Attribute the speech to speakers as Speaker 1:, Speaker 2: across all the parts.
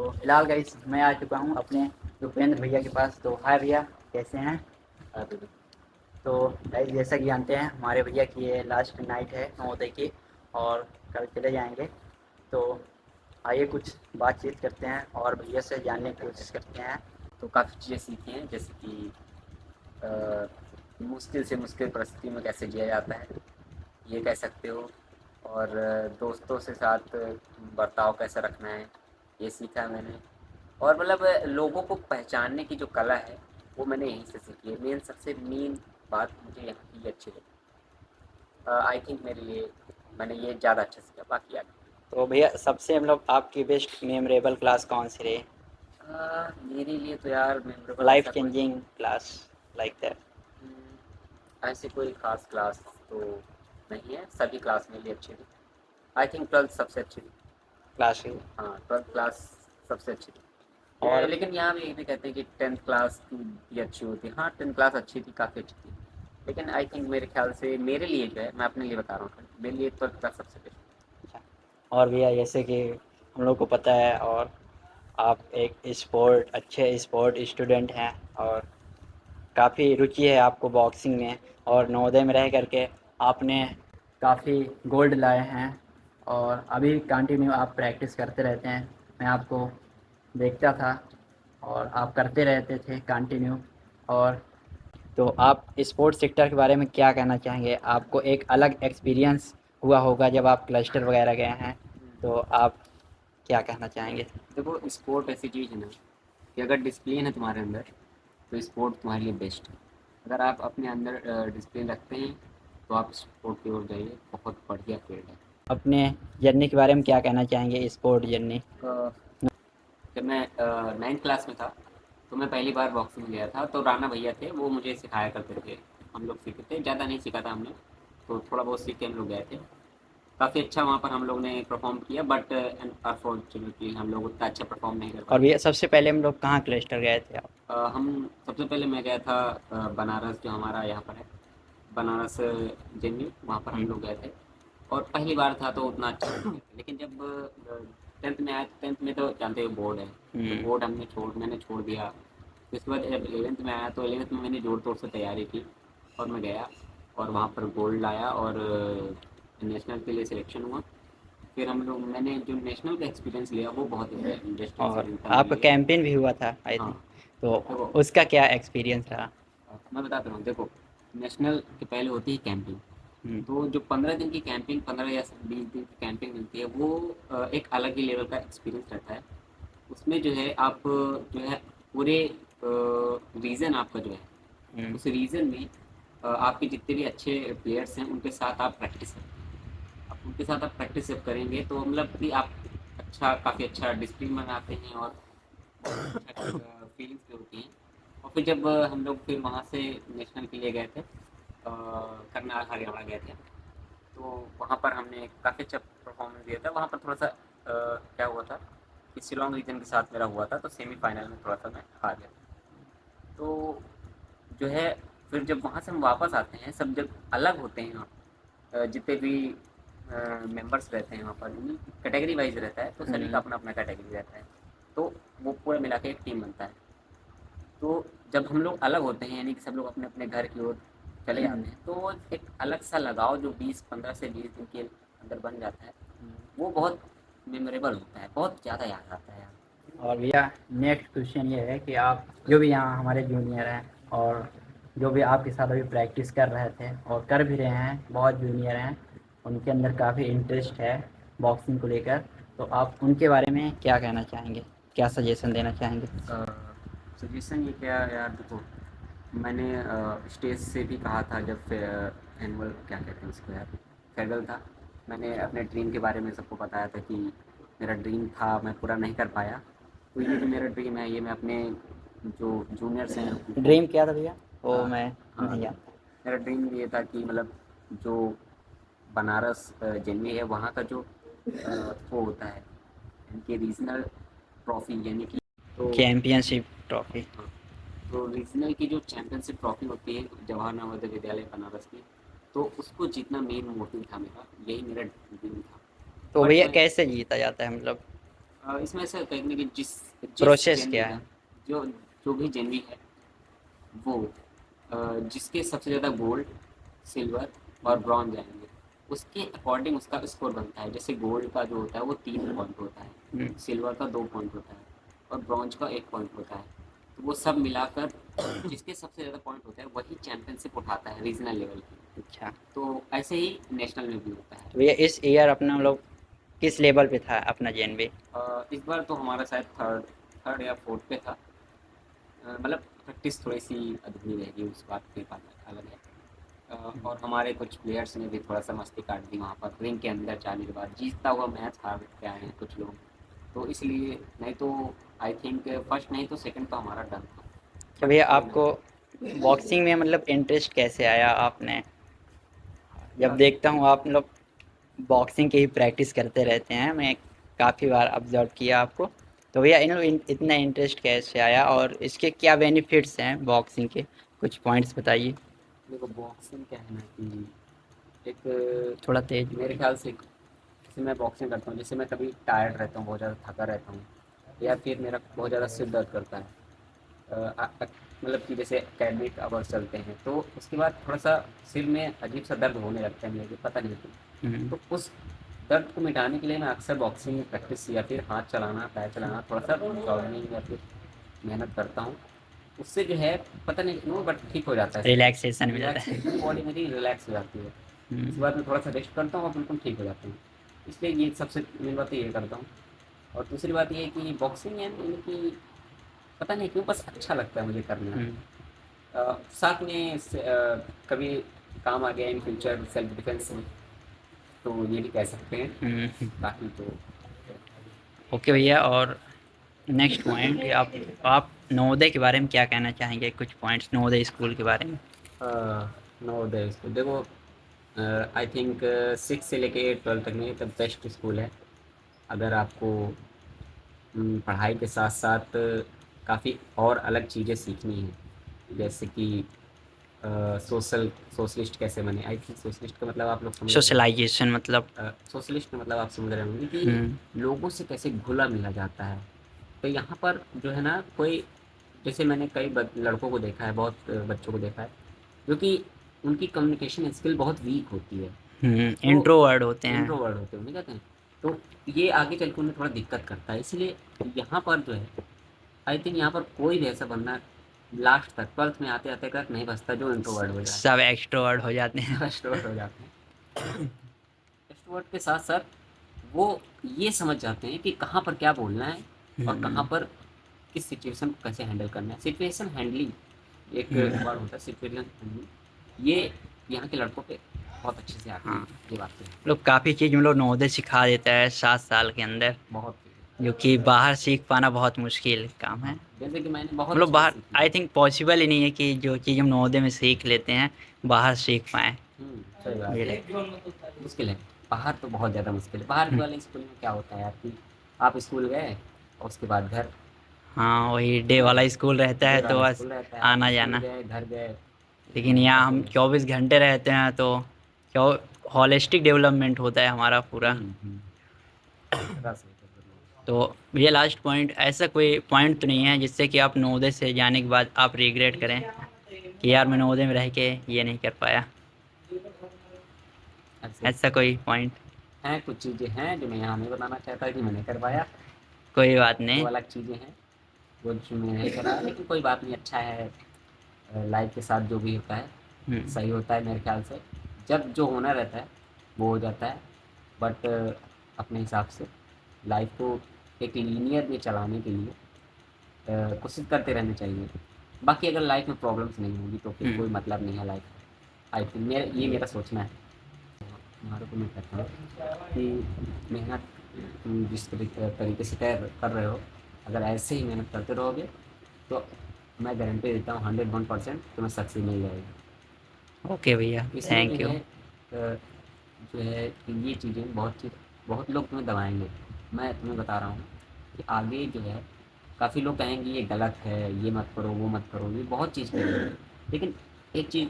Speaker 1: तो फिलहाल गाइस मैं आ चुका हूँ अपने रुपेंद्र भैया के पास। तो हाय भैया, कैसे हैं? तो गाइस जैसा कि जानते हैं हमारे भैया की ये लास्ट नाइट है नवोदय की, और कल चले जाएंगे। तो आइए कुछ बातचीत करते हैं और भैया से जानने की कोशिश करते हैं।
Speaker 2: तो काफ़ी चीज़ें सीखी हैं, जैसे कि अ, मुश्किल से मुश्किल परिस्थिति में कैसे जिया जाता है, ये कह सकते हो। और दोस्तों से साथ बर्ताव कैसे रखना है, ये सीखा है मैंने। और मतलब लोगों को पहचानने की जो कला है, वो मैंने यहीं से सीखी है। सबसे मेन बात मुझे यहाँ की ये अच्छी लगी। आई थिंक मेरे लिए मैंने ये ज़्यादा अच्छा सीखा, बाकी आगे।
Speaker 1: तो भैया सबसे मतलब आपकी बेस्ट मेमोरेबल क्लास कौन सी रही?
Speaker 2: मेरे लिए तो यार मेमोरेबल
Speaker 1: लाइफ
Speaker 2: ऐसा कोई
Speaker 1: चेंजिंग क्लास लाइक दैट।
Speaker 2: ऐसी कोई खास क्लास तो नहीं है, सभी क्लास मेरे लिए अच्छी थी। आई थिंक 12th सबसे अच्छी थी।
Speaker 1: क्लास की।
Speaker 2: हाँ, 12th क्लास सबसे अच्छी थी।
Speaker 1: और
Speaker 2: लेकिन यहाँ भी ये भी कहते हैं कि 10th क्लास की भी अच्छी होती है। हाँ, 10th क्लास अच्छी थी, काफ़ी अच्छी थी। लेकिन आई थिंक मेरे ख्याल से मेरे लिए जो है, मैं अपने लिए बता रहा हूँ, मेरे लिए 12th क्लास सबसे बेस्ट।
Speaker 1: अच्छा, और भैया जैसे कि हम लोग को पता है, और आप एक अच्छे स्पोर्ट स्टूडेंट हैं, और काफ़ी रुचि है आपको बॉक्सिंग में, और नवोदय में रह करके आपने काफ़ी गोल्ड लाए हैं, और अभी कंटिन्यू आप प्रैक्टिस करते रहते हैं। मैं आपको देखता था और आप करते रहते थे कंटिन्यू। और तो आप स्पोर्ट्स सेक्टर के बारे में क्या कहना चाहेंगे? आपको एक अलग एक्सपीरियंस हुआ होगा जब आप क्लस्टर वगैरह गए हैं, तो आप क्या कहना चाहेंगे?
Speaker 2: देखो, स्पोर्ट ऐसी चीज़ है ना कि अगर डिसिप्लिन है तुम्हारे अंदर, तो स्पोर्ट तुम्हारे लिए बेस्ट है। अगर आप अपने अंदर डिसिप्लिन रखते हैं, तो आप स्पोर्ट की ओर जाइए, बहुत बढ़िया फील्ड है।
Speaker 1: अपने जर्नी के बारे में क्या कहना चाहेंगे, स्पोर्ट जर्नी?
Speaker 2: अ, जब मैं 9th क्लास में था, तो मैं पहली बार बॉक्सिंग गया था। तो राणा भैया थे, वो मुझे सिखाया करते थे। हम लोग सीखे थे, ज़्यादा नहीं सीखा था हमने, तो थोड़ा बहुत सीख के हम लोग गए थे। काफ़ी अच्छा वहाँ पर हम लोग ने परफॉर्म किया, बट अनफॉर्चुनेटली हम लोग उतना अच्छा परफॉर्म नहीं कर
Speaker 1: और
Speaker 2: पाए।
Speaker 1: भैया सबसे पहले हम लोग कहाँ क्लस्टर गए थे आप?
Speaker 2: हम सबसे पहले मैं गया था बनारस, जो हमारा यहाँ पर है, बनारस जेएनयू, वहाँ पर हम
Speaker 1: हुँ,
Speaker 2: लोग गए थे। और पहली बार था तो उतना अच्छा नहीं किया था। लेकिन जब 10th में आया, 10th में तो जानते हो बोर्ड है, तो
Speaker 1: हुँ।
Speaker 2: बोर्ड मैंने छोड़ दिया। फिर उसके बाद जब 11th में आया, तो 11th में मैंने जोर तोड़ से तैयारी की, और मैं गया और वहाँ पर गोल्ड लाया, और नेशनल के लिए सिलेक्शन हुआ। फिर हम लोग मैंने जो नेशनल का एक्सपीरियंस लिया, वो बहुत इंटरेस्टिंग
Speaker 1: और
Speaker 2: एक्सपीरियंस था मेरे
Speaker 1: आपका
Speaker 2: लिए।
Speaker 1: कैंपेन भी हुआ था आई
Speaker 2: हाँ,
Speaker 1: थिंक, तो
Speaker 2: देखो,
Speaker 1: उसका क्या एक्सपीरियंस रहा?
Speaker 2: मैं बताता हूँ। देखो, नेशनल के पहले होती है कैंपिंग।
Speaker 1: हुँ,
Speaker 2: तो जो 15 दिन की कैंपिंग, 15 या 20 दिन की कैंपिंग मिलती है, वो एक अलग ही लेवल का एक्सपीरियंस रहता है। उसमें जो है आप जो है पूरे रीजन आपका जो है,
Speaker 1: हुँ।
Speaker 2: उस रीजन में आपके जितने भी अच्छे प्लेयर्स हैं, उनके साथ आप प्रैक्टिस करें। अब उनके साथ आप प्रैक्टिस जब करेंगे, तो मतलब कि आप काफ़ी अच्छा डिसिप्लिन बनाते हैं, और बहुत अच्छा फीलिंग्स भी होती हैं। और फिर जब हम लोग फिर वहाँ से नेशनल के लिए गए थे, करनाल हरियाणा गए थे। तो वहाँ पर हमने काफ़ी अच्छा परफॉर्मेंस दिया था। वहाँ पर थोड़ा सा क्या हुआ था कि शिलोंग रीजन के साथ मेरा हुआ था, तो सेमीफाइनल में थोड़ा सा मैं हार गया। तो जो है, फिर जब वहाँ से हम वापस आते हैं, सब जब अलग होते हैं, जितने भी मेंबर्स रहते हैं वहाँ पर, कैटेगरी वाइज रहता है, तो सभी का
Speaker 1: हुँ,
Speaker 2: अपना अपना कैटेगरी रहता है। तो वो पूरा मिला के एक टीम बनता है। तो जब हम लोग अलग होते हैं, यानी कि सब लोग अपने अपने घर की ओर चले
Speaker 1: हुँ,
Speaker 2: जाते हैं, तो एक अलग सा लगाव जो 15 से 20 दिन के अंदर बन जाता है,
Speaker 1: हुँ।
Speaker 2: वो बहुत मेमोरेबल होता है, बहुत ज़्यादा याद आता है।
Speaker 1: और भैया नेक्स्ट क्वेश्चन ये है कि आप जो भी यहाँ हमारे जूनियर हैं, और जो भी आपके साथ अभी प्रैक्टिस कर रहे थे और कर भी रहे हैं, बहुत जूनियर हैं, उनके अंदर काफ़ी इंटरेस्ट है बॉक्सिंग को लेकर, तो आप उनके बारे में क्या कहना चाहेंगे? क्या सजेशन देना चाहेंगे?
Speaker 2: सजेशन ये क्या यार, देखो, मैंने स्टेज से भी कहा था जब एनुअल क्या कहते हैं उसको यार, फेयरवेल था। मैंने अपने ड्रीम के बारे में सबको बताया था कि मेरा ड्रीम था, मैं पूरा नहीं कर पाया। तो ये जो मेरा ड्रीम है, ये मैं अपने जो जूनियर्स हैं उनको।
Speaker 1: ड्रीम क्या था भैया? वो
Speaker 2: हाँ,
Speaker 1: मैं
Speaker 2: हाँ,
Speaker 1: नहीं जानता।
Speaker 2: मेरा ड्रीम ये था कि मतलब जो बनारस जेएनवी है, वहाँ का जो वो होता है, इनके रीजनल ट्रॉफी, यानी कि, तो
Speaker 1: चैंपियनशिप ट्रॉफी।
Speaker 2: हाँ, तो रीजनल की जो चैंपियनशिप ट्रॉफी होती है जवाहर नवोदय विद्यालय बनारस की, तो उसको जीतना मेन मोटिव था मेरा, यही मेरा ड्रीम था।
Speaker 1: तो
Speaker 2: बट
Speaker 1: भैया
Speaker 2: मैं
Speaker 1: कैसे जीता जाता है मतलब?
Speaker 2: इसमें ऐसा कहेंगे कि जिस जिस
Speaker 1: प्रोसेस
Speaker 2: जेनवी
Speaker 1: क्या
Speaker 2: का
Speaker 1: है?
Speaker 2: जो जो भी जेनवी है वो जिसके सबसे ज़्यादा गोल्ड, सिल्वर और ब्रॉन्ज आएंगे, उसके अकॉर्डिंग उसका स्कोर बनता है। जैसे गोल्ड का जो होता है वो 3 पॉइंट होता है,
Speaker 1: हुँ,
Speaker 2: सिल्वर का 2 पॉइंट होता है और ब्रॉन्ज का 1 पॉइंट होता है। तो वो सब मिलाकर जिसके सबसे ज़्यादा पॉइंट होता है वही चैंपियनशिप उठाता है रीजनल लेवल की।
Speaker 1: अच्छा।
Speaker 2: तो ऐसे ही नेशनल में भी होता है।
Speaker 1: तो भैया इस ईयर अपना लोग किस लेवल पे था अपना जेएनवी?
Speaker 2: इस बार तो हमारा शायद थर्ड थर्ड या फोर्थ पे था। मतलब प्रैक्टिस थोड़ी सी अधूरी रह गई, उस बात की बात अलग है। और हमारे कुछ प्लेयर्स ने भी थोड़ा सा मस्ती काट दी वहाँ पर रिंग के अंदर जाने के बाद, जीतता हुआ मैच हार के आए हैं कुछ लोग। तो इसलिए नहीं तो आई थिंक फर्स्ट नहीं तो सेकंड तो हमारा डन था,
Speaker 1: अच्छा
Speaker 2: बट
Speaker 1: भैया
Speaker 2: कोई ना।
Speaker 1: आपको बॉक्सिंग में मतलब इंटरेस्ट कैसे आया आपने? जब
Speaker 2: अ,
Speaker 1: देखता हूँ आप लोग बॉक्सिंग की ही प्रैक्टिस करते रहते हैं, मैं काफ़ी बार ऑब्ज़र्व किया आपको। तो भैया इतना इंटरेस्ट कैसे आया और इसके क्या बेनिफिट्स हैं बॉक्सिंग के? कुछ पॉइंट्स बताइए।
Speaker 2: देखो बॉक्सिंग क्या है ना कि एक
Speaker 1: थोड़ा तेज़
Speaker 2: मेरे
Speaker 1: बोलिए।
Speaker 2: ख्याल से जैसे मैं बॉक्सिंग करता हूँ, जैसे मैं कभी टायर्ड रहता हूँ, बहुत ज़्यादा थका रहता हूँ या फिर मेरा बहुत ज़्यादा सिर दर्द करता है, मतलब कि जैसे एकेडमिक आवर्स चलते हैं तो उसके बाद थोड़ा सा सिर में अजीब सा दर्द होने लगता है मुझे, पता नहीं क्यों।
Speaker 1: हुँ,
Speaker 2: तो उस दर्द को मिटाने के लिए मैं अक्सर बॉक्सिंग में प्रैक्टिस या फिर हाथ चलाना, पैर चलाना, थोड़ा सा जॉगिंग या फिर मेहनत करता हूँ। उससे जो है पता नहीं क्यों बट ठीक हो जाता है सब
Speaker 1: रिलैक्सेशन
Speaker 2: कुछ,
Speaker 1: मिलता है।
Speaker 2: रिलैक्सेशन बॉडी मेरी रिलैक्स हो जाती है। उसके
Speaker 1: हुँ,
Speaker 2: बाद मैं थोड़ा सा रेस्ट करता हूँ और बिल्कुल ठीक हो जाता हूँ। इसलिए ये सबसे मेन बात तो ये करता हूँ। और दूसरी बात ये है कि बॉक्सिंग है यानी कि पता नहीं क्यों बस अच्छा लगता है मुझे करना।
Speaker 1: हुँ,
Speaker 2: साथ में कभी काम आ गया इन फ्यूचर सेल्फ डिफेंस में, तो ये भी कह सकते हैं।
Speaker 1: हुँ, हुँ।
Speaker 2: बाकी तो
Speaker 1: ओके भैया और नेक्स्ट पॉइंट आप नवोदय के बारे में क्या कहना चाहेंगे? कुछ पॉइंट्स नवोदय स्कूल के बारे में?
Speaker 2: नवोदय स्कूल देखो, आई थिंक 6 से लेके 12 तक में द बेस्ट स्कूल है। अगर आपको पढ़ाई के साथ साथ काफ़ी और अलग चीज़ें सीखनी हैं, जैसे कि सोशलिस्ट कैसे बने। आई थिंक सोशलिस्ट का मतलब आप लोग समझ रहे होंगे।
Speaker 1: सोशलाइज़ेशन मतलब
Speaker 2: सोशलिस्ट का मतलब आप समझ रहे होंगे कि
Speaker 1: हुँ,
Speaker 2: लोगों से कैसे घुला मिला जाता है। तो यहाँ पर जो है ना कोई, जैसे मैंने कई लड़कों को देखा है, बहुत बच्चों को देखा है जो कि उनकी कम्युनिकेशन स्किल बहुत वीक होती है।
Speaker 1: हुँ,
Speaker 2: तो
Speaker 1: इंट्रोवर्ट होते हैं।
Speaker 2: इंट्रोवर्ट होते हैं, उन्हें कहते हैं। तो ये आगे चल के उन्हें थोड़ा दिक्कत करता है, इसलिए यहाँ पर जो है आई थिंक यहाँ पर कोई भी ऐसा बंदा लास्ट तक 12th में आते आते तक नहीं बचता जो इंट्रोवर्ट हो जाए।
Speaker 1: सब एक्सट्रोवर्ट हो जाते हैं।
Speaker 2: सब एक्सट्रोवर्ट हो जाते हैं। एक्सट्रोवर्ट के साथ साथ वो ये समझ जाते हैं कि कहाँ पर क्या बोलना है और कहाँ
Speaker 1: हुँ,
Speaker 2: पर किस सिचुएशन को कैसे हैंडल करना है। सिचुएशन हैंडलिंग एक
Speaker 1: हुँ,
Speaker 2: वर्ड होता है, सिचुएशन हैंडलिंग, ये यहाँ के लड़कों पे बहुत अच्छे से आती है।
Speaker 1: हाँ।
Speaker 2: ये बात तो है।
Speaker 1: लोग काफ़ी चीज़ हम लोग नवोदय सिखा देता है 7 साल के अंदर,
Speaker 2: बहुत
Speaker 1: जो कि बाहर सीख पाना बहुत मुश्किल काम है।
Speaker 2: हाँ, जैसे कि मैंने
Speaker 1: हम
Speaker 2: बहुत
Speaker 1: लोग
Speaker 2: चीज़ें
Speaker 1: बाहर
Speaker 2: सीखी
Speaker 1: आई
Speaker 2: हैं।
Speaker 1: थिंक पॉसिबल ही नहीं है कि जो चीज़ हम नवोदय में सीख लेते हैं, बाहर सीख पाएँ।
Speaker 2: सही बात
Speaker 1: मुझे
Speaker 2: है।
Speaker 1: लगता
Speaker 2: मुश्किल है। बाहर तो बहुत ज़्यादा मुश्किल है। बाहर
Speaker 1: है।
Speaker 2: वाले स्कूल में क्या होता है यार कि आप स्कूल गए और उसके बाद घर,
Speaker 1: हाँ, वही डे
Speaker 2: है ना?
Speaker 1: वाला स्कूल रहता है
Speaker 2: डे
Speaker 1: तो
Speaker 2: वाला
Speaker 1: बस
Speaker 2: स्कूल रहता है, आप स्कूल
Speaker 1: आना-जाना।
Speaker 2: गए, घर गए,
Speaker 1: लेकिन यहाँ
Speaker 2: बस
Speaker 1: हम
Speaker 2: वही।
Speaker 1: 24 घंटे रहते हैं तो चौ होलिस्टिक डेवलपमेंट होता है हमारा पूरा।
Speaker 2: हुँ। रस है तो बढ़िया।
Speaker 1: तो ये लास्ट पॉइंट ऐसा कोई पॉइंट तो नहीं है जिससे कि आप नवोदय से जाने के बाद आप रिग्रेट करें कि यार मैं नवोदय में रह के ये नहीं कर पाया?
Speaker 2: ऐसे
Speaker 1: ऐसा कोई पॉइंट?
Speaker 2: हैं, कुछ चीज़ें हैं जो मैं यहाँ नहीं बताना चाहता कि मैं नहीं कर पाया,
Speaker 1: कोई बात
Speaker 2: वो
Speaker 1: नहीं।
Speaker 2: अलग चीज़ें हैं, वो जो मैं नहीं करा, लेकिन कोई बात नहीं, अच्छा है। लाइफ़ के साथ जो भी होता है,
Speaker 1: हुँ,
Speaker 2: सही होता है मेरे ख़्याल से। जब जो होना रहता है, वो हो जाता है। बट अपने हिसाब से लाइफ़ को एक लीनियर में चलाने के लिए कोशिश करते रहना चाहिए। बाकी अगर लाइफ़ में प्रॉब्लम्स नहीं होंगी तो फिर
Speaker 1: हुँ,
Speaker 2: कोई मतलब नहीं है लाइफ़ का। आई थिंक मेरा सोचना है। तुम्हारे को मैं कहता हूँ कि मेहनत तुम जिस तरीके से कर रहे हो, अगर ऐसे ही मेहनत करते रहोगे तो मैं गारंटी देता हूँ 101% तुम्हें सक्सेस मिल जाएगी।
Speaker 1: ओके भैया,
Speaker 2: इसमें जो
Speaker 1: थैंक यू।
Speaker 2: है जो है कि ये चीज़ें बहुत लोग तुम्हें दबाएंगे। मैं तुम्हें बता रहा हूँ कि आगे जो है काफ़ी लोग कहेंगे ये गलत है, ये मत करो, वो मत करो, ये बहुत चीज़ करेंगे। लेकिन एक चीज़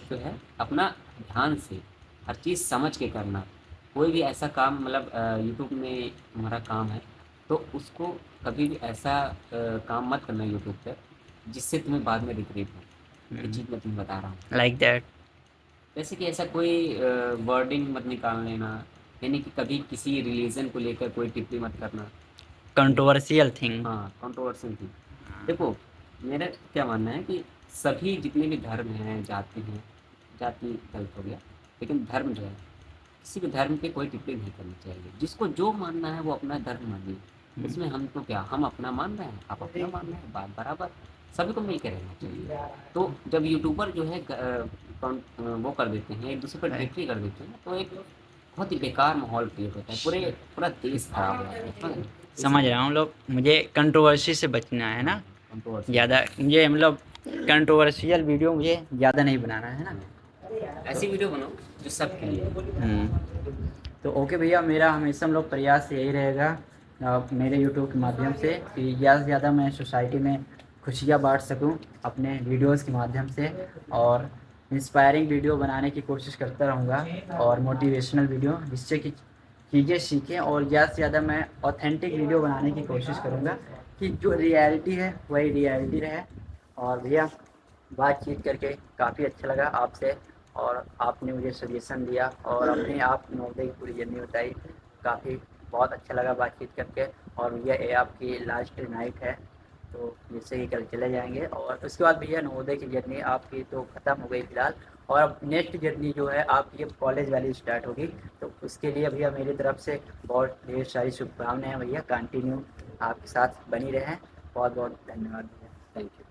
Speaker 2: जो है अपना ध्यान से हर चीज़ समझ के करना। कोई भी ऐसा काम मतलब यूट्यूब में तुम्हारा काम है तो उसको कभी भी ऐसा काम मत करना यूट्यूब पे जिससे तुम्हें बाद में रिग्रेट हो। ये चीज़ मैं तुम्हें बता रहा हूँ।
Speaker 1: Like that.
Speaker 2: जैसे कि ऐसा कोई वर्डिंग मत निकाल लेना, यानी कि कभी किसी रिलीजन को लेकर कोई टिप्पणी मत करना।
Speaker 1: Controversial thing.
Speaker 2: हाँ, कंट्रोवर्शियल थी। देखो, मेरा क्या मानना है कि सभी जितने भी धर्म हैं, जाति हैं, जाति गलत हो गया, लेकिन धर्म जो है, किसी भी धर्म पे कोई टिप्पणी नहीं करनी चाहिए। जिसको जो मानना है वो अपना धर्म मानिए। उसमें हमको क्या, हम अपना मान रहे हैं, आप अपना मान रहे हैं, बात बराबर। सभी को मिलके रहना चाहिए। तो जब यूट्यूबर जो है वो कर देते हैं, एक दूसरे पर टिप्पणी कर देते हैं, तो एक बहुत ही बेकार माहौल क्रिएट होता है। पूरा देश खराब हो जाता है, समझ रहे हैं?
Speaker 1: समझ
Speaker 2: इसलिए
Speaker 1: रहा हूँ लोग, मुझे कंट्रोवर्सी से बचना है
Speaker 2: हाँ,
Speaker 1: ना।
Speaker 2: कंट्रोवर्सी से
Speaker 1: ज़्यादा मुझे मतलब कंट्रोवर्शियल वीडियो मुझे ज़्यादा नहीं बनाना है ना।
Speaker 2: हाँ, ऐसी वीडियो बनाओ जो सबके लिए हो।
Speaker 1: तो ओके भैया, मेरा हमेशा हम लोग प्रयास यही रहेगा मेरे यूट्यूब के माध्यम से कि ज़्यादा से ज़्यादा मैं सोसाइटी में खुशियाँ बांट सकूं अपने वीडियोस के माध्यम से, और इंस्पायरिंग वीडियो बनाने की कोशिश करता रहूँगा, और मोटिवेशनल वीडियो जिससे कि चीज़ें सीखें, और ज़्यादा से ज़्यादा मैं ऑथेंटिक वीडियो बनाने की कोशिश करूँगा कि जो रियलिटी है वही रियलिटी रहे। और भैया, बातचीत करके काफ़ी अच्छा लगा आपसे, और आपने मुझे सजेशन दिया और अपने आप नवोदय की पूरी जर्नी बताई। काफ़ी बहुत अच्छा लगा बातचीत करके। और भैया, ये आपकी लास्ट नाइट है, तो जैसे ही कल चले जाएंगे, और उसके बाद भैया नवोदय की जर्नी आपकी तो ख़त्म हो गई फ़िलहाल, और अब नेक्स्ट जर्नी जो है आपकी अब कॉलेज वाली स्टार्ट होगी। तो उसके लिए भैया मेरी तरफ से बहुत ढेर सारी शुभकामनाएं भैया, कंटिन्यू आपके साथ बनी रहें। बहुत बहुत धन्यवाद भैया।
Speaker 2: Thank you.